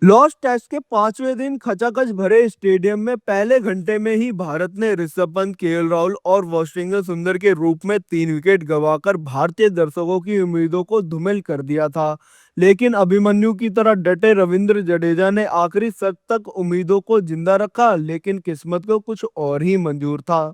Lord's test के पांचवें दिन खचाखच भरे स्टेडियम में पहले घंटे में ही भारत ने ऋषभ पंत, केएल राहुल और वाशिंगटन सुंदर के रूप में 3 विकेट गंवाकर भारतीय दर्शकों की उम्मीदों को धूमिल कर दिया था। लेकिन अभिमन्यु की तरह डटे रविंद्र जडेजा ने आखिरी शतक तक उम्मीदों को जिंदा रखा, लेकिन किस्मत को कुछ और ही मंजूर था।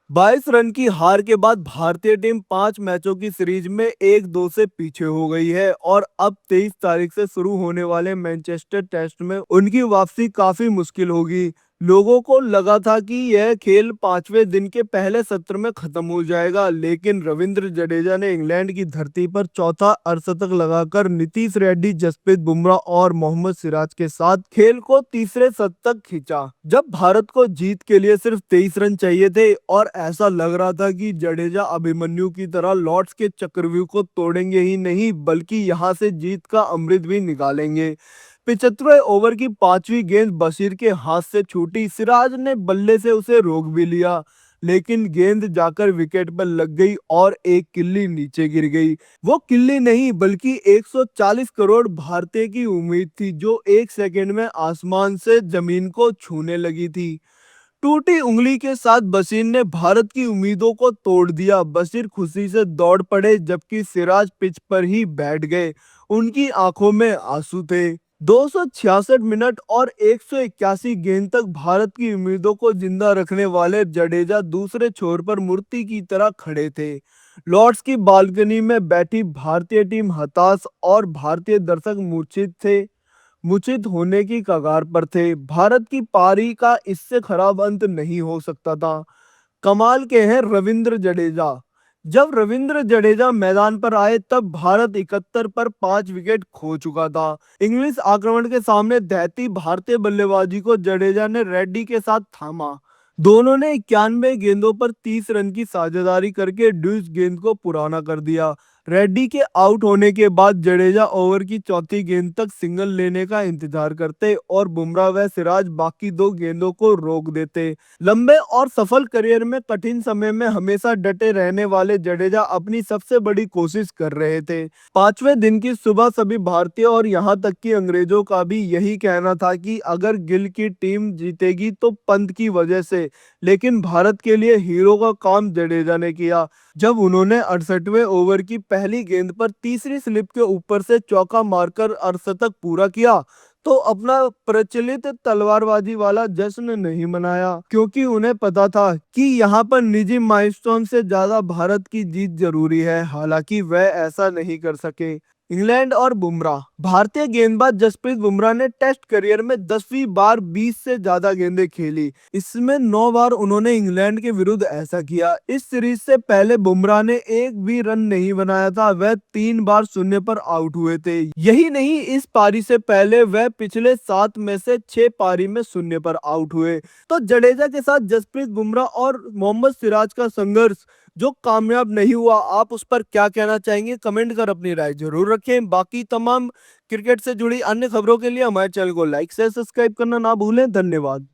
22 रन की हार के बाद भारतीय टीम 5 मैचों की सीरीज में 1-2 से पीछे हो गई है और अब 23 तारीख से शुरू होने वाले मैनचेस्टर टेस्ट में उनकी वापसी काफी मुश्किल होगी। लोगों को लगा था कि यह खेल पांचवें दिन के पहले सत्र में खत्म हो जाएगा, लेकिन रविंद्र जडेजा ने इंग्लैंड की धरती पर चौथा अर्धशतक लगाकर नीतीश रेड्डी, जसप्रीत बुमराह और मोहम्मद सिराज के साथ खेल को तीसरे शतक तक खींचा। जब भारत को जीत के लिए सिर्फ 23 रन चाहिए थे और ऐसा लग रहा था कि जडेजा अभिमन्यु की तरह लॉर्ड्स के चक्रव्यूह को तोड़ेंगे ही नहीं बल्कि यहां से जीत का अमृत भी निकालेंगे। 75वें ओवर की पांचवी गेंद बशीर के हाथ से छूटी। सिराज ने बल्ले से उसे रोक भी लिया, लेकिन गेंद जाकर विकेट पर लग गई और एक किल्ली नीचे गिर गई। वो किल्ली नहीं बल्कि 140 करोड़ भारतीय की उम्मीद थी, जो एक सेकंड में आसमान से जमीन को छूने लगी थी। टूटी उंगली के साथ बशीर ने भारत की उम्मीदों को तोड़ दिया। बशीर खुशी से दौड़ पड़े, जबकि सिराज पिच पर ही बैठ गए। उनकी आंखों में आंसू थे। 266 मिनट और 181 गेंद तक भारत की उम्मीदों को जिंदा रखने वाले जडेजा दूसरे छोर पर मूर्ति की तरह खड़े थे। लॉर्ड्स की बालकनी में बैठी भारतीय टीम हताश और भारतीय दर्शक मूर्छित होने की कगार पर थे। भारत की पारी का इससे खराब अंत नहीं हो सकता था। कमाल के हैं रविंद्र जडेजा। जब रविंद्र जडेजा मैदान पर आए तब भारत 71 पर 5 विकेट खो चुका था। इंग्लिश आक्रमण के सामने दहती भारतीय बल्लेबाजी को जडेजा ने रेड्डी के साथ थामा। दोनों ने 91 गेंदों पर 30 रन की साझेदारी करके ड्यूस गेंद को पुराना कर दिया। रेड्डी के आउट होने के बाद जडेजा ओवर की चौथी गेंद तक सिंगल लेने का इंतजार करते और बुमराह व सिराज बाकी 2 गेंदों को रोक देते। लंबे और सफल करियर में कठिन समय में हमेशा डटे रहने वाले जडेजा अपनी सबसे बड़ी कोशिश कर रहे थे। पांचवें दिन की सुबह सभी भारतीय और यहां तक कि अंग्रेजों का भी यही कहना था कि अगर गिल की टीम जीतेगी तो पंत की वजह से, लेकिन भारत के लिए हीरो का काम जडेजा ने किया। जब उन्होंने 68वें ओवर की पहली गेंद पर तीसरी स्लिप के ऊपर से चौका मारकर अर्धशतक पूरा किया तो अपना प्रचलित तलवारबाजी वाला जश्न नहीं मनाया, क्योंकि उन्हें पता था कि यहाँ पर निजी माइलस्टोन से ज्यादा भारत की जीत जरूरी है। हालांकि वह ऐसा नहीं कर सके। इंग्लैंड और बुमराह। भारतीय गेंदबाज जसप्रीत बुमराह ने टेस्ट करियर में 10वीं बार 20 से ज्यादा गेंदें खेली। इसमें 9 बार उन्होंने इंग्लैंड के विरुद्ध ऐसा किया। इस सीरीज से पहले बुमराह ने एक भी रन नहीं बनाया था। वह 3 बार शून्य पर आउट हुए थे। यही नहीं, इस पारी से पहले वह पिछले 7 में से 6 पारी में शून्य पर आउट हुए। तो जडेजा के साथ जसप्रीत बुमराह और मोहम्मद सिराज का संघर्ष जो कामयाब नहीं हुआ, आप उस पर क्या कहना चाहेंगे? कमेंट कर अपनी राय जरूर रखें। बाकी तमाम क्रिकेट से जुड़ी अन्य खबरों के लिए हमारे चैनल को लाइक से सब्सक्राइब करना ना भूलें। धन्यवाद।